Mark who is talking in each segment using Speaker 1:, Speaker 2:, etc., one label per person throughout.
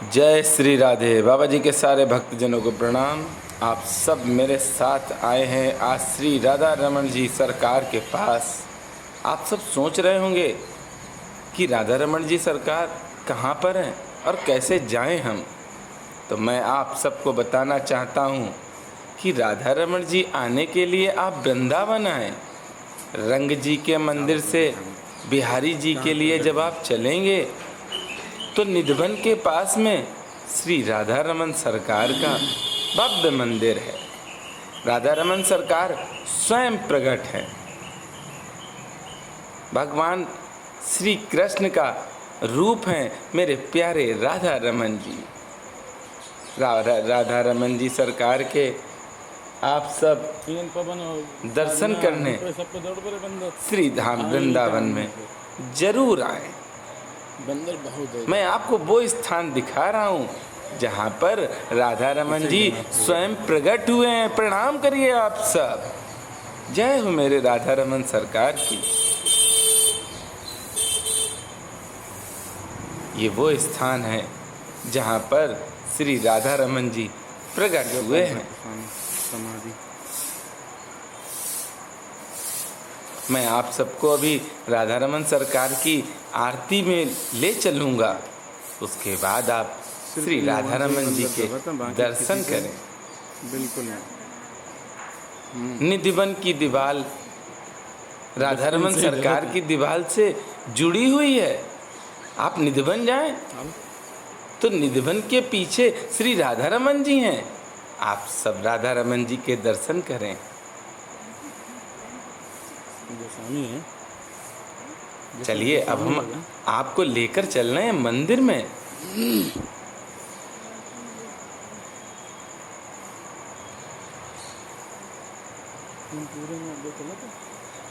Speaker 1: जय श्री राधे। बाबा जी के सारे भक्तजनों को प्रणाम। आप सब मेरे साथ आए हैं आज श्री राधा रमन जी सरकार के पास। आप सब सोच रहे होंगे कि राधा रमन जी सरकार कहाँ पर हैं और कैसे जाएं हम। तो मैं आप सबको बताना चाहता हूँ कि राधा रमन जी आने के लिए आप वृंदावन आएँ। रंग जी के मंदिर से बिहारी जी के लिए जब आप चलेंगे तो निधवन के पास में श्री राधा रमन सरकार का भव्य मंदिर है। राधा रमन सरकार स्वयं प्रकट है। भगवान श्री कृष्ण का रूप हैं मेरे प्यारे राधा रमन जी। राधा रमन जी सरकार के आप सब दर्शन करने श्री धाम वृंदावन में जरूर आए। मैं आपको वो स्थान दिखा रहा हूँ जहाँ पर राधा रमन जी स्वयं प्रकट हुए हैं। प्रणाम करिए आप सब। जय हो मेरे राधा रमन सरकार की। ये वो स्थान है जहाँ पर श्री राधा रमन जी प्रकट हुए हैं। मैं आप सबको अभी राधा रमन सरकार की आरती में ले चलूँगा। उसके बाद आप श्री राधा रमन जी के दर्शन करें।
Speaker 2: बिल्कुल
Speaker 1: निधिवन की दीवाल राधा रमन सरकार की दीवाल से जुड़ी हुई है। आप निधिवन जाएं तो निधिवन के पीछे श्री राधा रमन जी हैं। आप सब राधा रमन जी के दर्शन करें। चलिए अब हम आपको लेकर चल रहे हैं मंदिर में।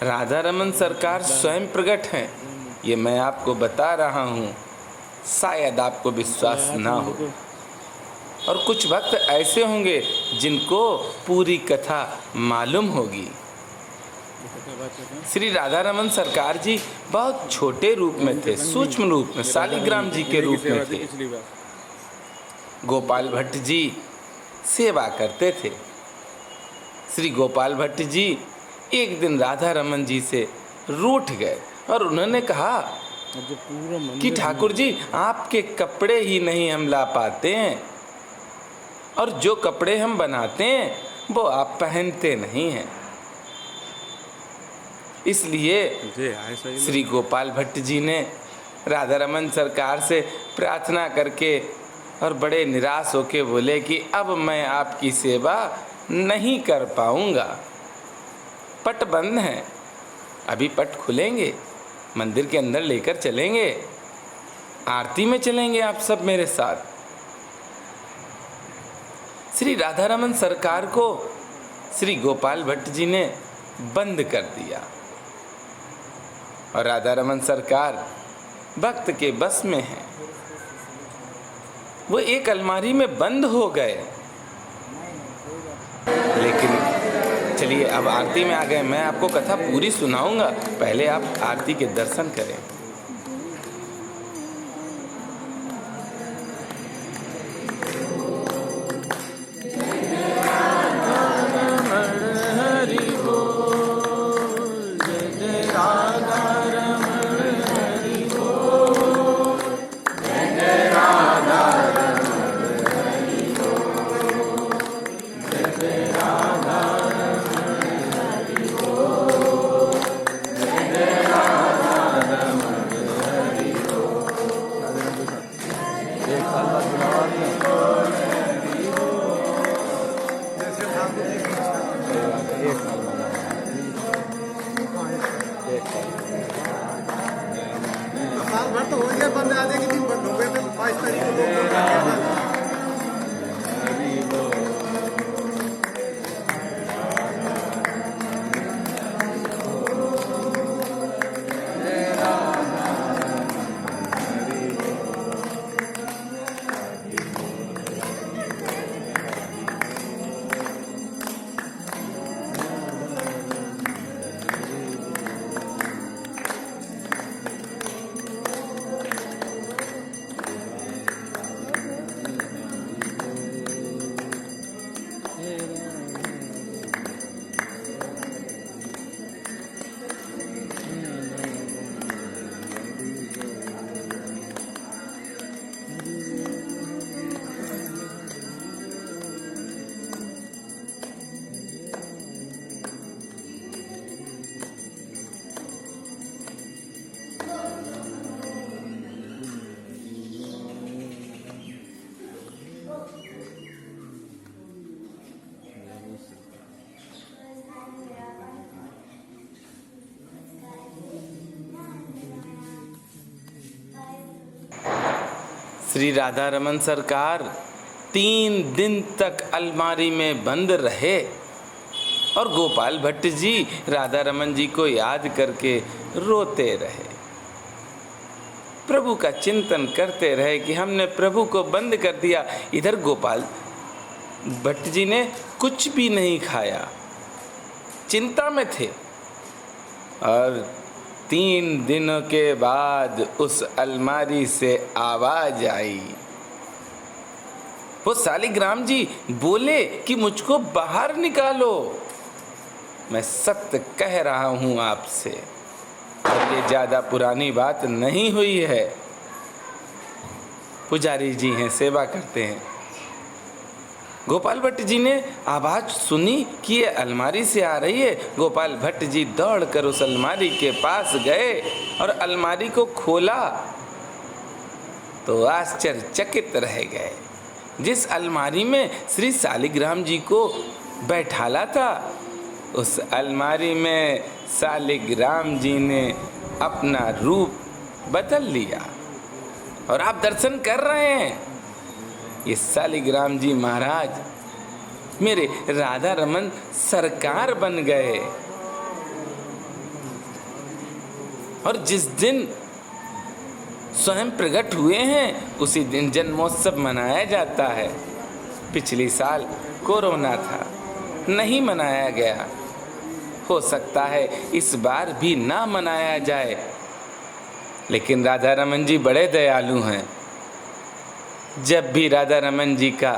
Speaker 1: राधा रमन सरकार स्वयं प्रकट हैं। ये मैं आपको बता रहा हूँ, शायद आपको विश्वास ना हो। और कुछ भक्त ऐसे होंगे जिनको पूरी कथा मालूम होगी। श्री राधा रमन सरकार जी बहुत छोटे रूप में थे, सूक्ष्म रूप में, शालिग्राम जी के रूप में थे। गोपाल भट्ट जी सेवा करते थे। श्री गोपाल भट्ट जी एक दिन राधा रमन जी से रूठ गए और उन्होंने कहा कि ठाकुर जी आपके कपड़े ही नहीं हम ला पाते हैं और जो कपड़े हम बनाते हैं वो आप पहनते नहीं हैं। इसलिए श्री गोपाल भट्ट जी ने राधा रमन सरकार से प्रार्थना करके और बड़े निराश होके बोले कि अब मैं आपकी सेवा नहीं कर पाऊंगा। पट बंद हैं, अभी पट खुलेंगे, मंदिर के अंदर लेकर चलेंगे, आरती में चलेंगे आप सब मेरे साथ। श्री राधा रमन सरकार को श्री गोपाल भट्ट जी ने बंद कर दिया और राधा रमन सरकार भक्त के बस में है। वो एक अलमारी में बंद हो गए। लेकिन चलिए अब आरती में आ गए। मैं आपको कथा पूरी सुनाऊंगा, पहले आप आरती के दर्शन करें।
Speaker 2: साल भर तो हो गया बंद, आधे के दिन बंद हो गए थे। 22 तारीख को
Speaker 1: श्री राधा रमन सरकार 3 दिन तक अलमारी में बंद रहे और गोपाल भट्ट जी राधा रमन जी को याद करके रोते रहे, प्रभु का चिंतन करते रहे कि हमने प्रभु को बंद कर दिया। इधर गोपाल भट्ट जी ने कुछ भी नहीं खाया, चिंता में थे। और 3 दिनों के बाद उस अलमारी से आवाज आई। वो शालिग्राम जी बोले कि मुझको बाहर निकालो, मैं सत्य कह रहा हूं आपसे, और ये ज्यादा पुरानी बात नहीं हुई है। पुजारी जी हैं, सेवा करते हैं। गोपाल भट्ट जी ने आवाज सुनी कि ये अलमारी से आ रही है। गोपाल भट्ट जी दौड़कर उस अलमारी के पास गए और अलमारी को खोला तो आश्चर्यचकित रह गए। जिस अलमारी में श्री शालिग्राम जी को बैठाला था, उस अलमारी में शालिग्राम जी ने अपना रूप बदल लिया और आप दर्शन कर रहे हैं। ये शालिग्राम जी महाराज मेरे राधा रमन सरकार बन गए। और जिस दिन स्वयं प्रकट हुए हैं उसी दिन जन्मोत्सव मनाया जाता है। पिछली साल कोरोना था, नहीं मनाया गया। हो सकता है इस बार भी ना मनाया जाए, लेकिन राधा रमन जी बड़े दयालु हैं। जब भी राधा रमन जी का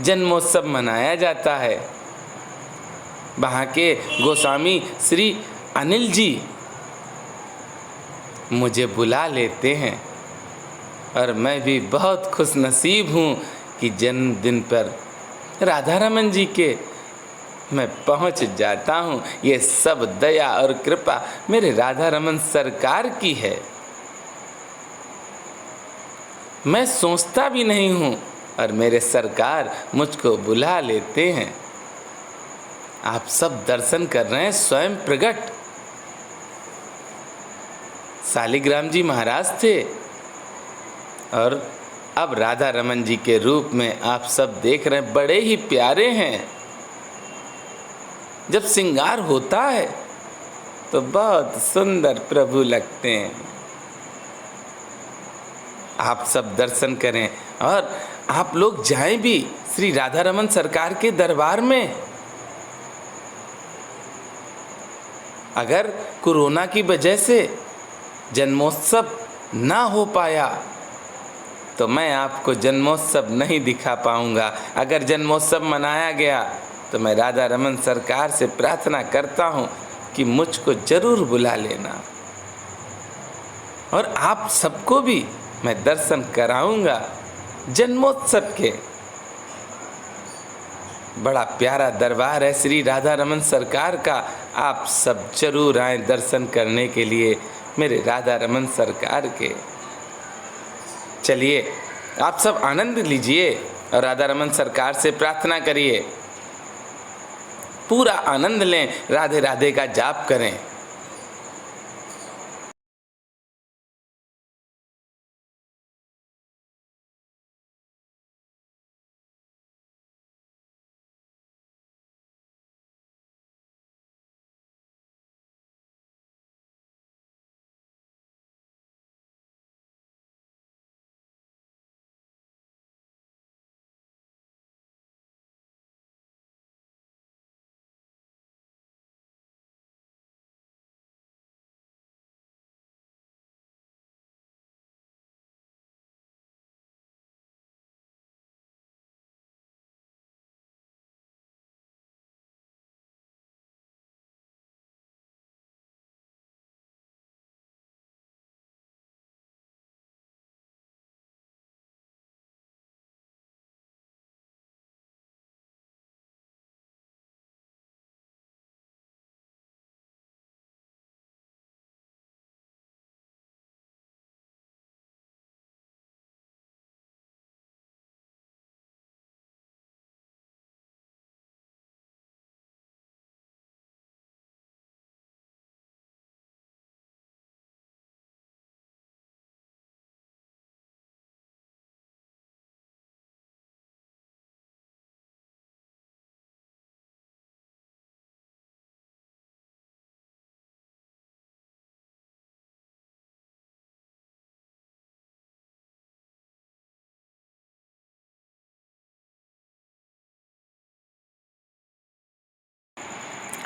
Speaker 1: जन्मोत्सव मनाया जाता है, वहाँ के गोस्वामी श्री अनिल जी मुझे बुला लेते हैं और मैं भी बहुत खुश नसीब हूँ कि जन्मदिन पर राधा रमन जी के मैं पहुँच जाता हूँ। ये सब दया और कृपा मेरे राधा रमन सरकार की है। मैं सोचता भी नहीं हूँ और मेरे सरकार मुझको बुला लेते हैं। आप सब दर्शन कर रहे हैं, स्वयं प्रकट शालिग्राम जी महाराज थे और अब राधा रमन जी के रूप में आप सब देख रहे हैं। बड़े ही प्यारे हैं। जब श्रृंगार होता है तो बहुत सुंदर प्रभु लगते हैं। आप सब दर्शन करें और आप लोग जाएं भी श्री राधा रमन सरकार के दरबार में। अगर कोरोना की वजह से जन्मोत्सव ना हो पाया तो मैं आपको जन्मोत्सव नहीं दिखा पाऊंगा। अगर जन्मोत्सव मनाया गया तो मैं राधा रमन सरकार से प्रार्थना करता हूं कि मुझको जरूर बुला लेना और आप सबको भी मैं दर्शन कराऊंगा जन्मोत्सव के। बड़ा प्यारा दरबार है श्री राधा रमन सरकार का। आप सब जरूर आएं दर्शन करने के लिए मेरे राधा रमन सरकार के। चलिए आप सब आनंद लीजिए और राधा रमन सरकार से प्रार्थना करिए। पूरा आनंद लें, राधे राधे का जाप करें।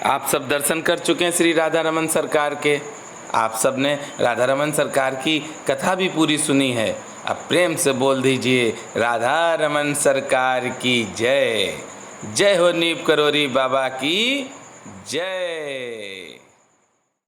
Speaker 1: आप सब दर्शन कर चुके हैं श्री राधा रमन सरकार के। आप सब ने राधा रमन सरकार की कथा भी पूरी सुनी है। अब प्रेम से बोल दीजिए राधा रमन सरकार की जय। जय हो नीप करोरी बाबा की जय।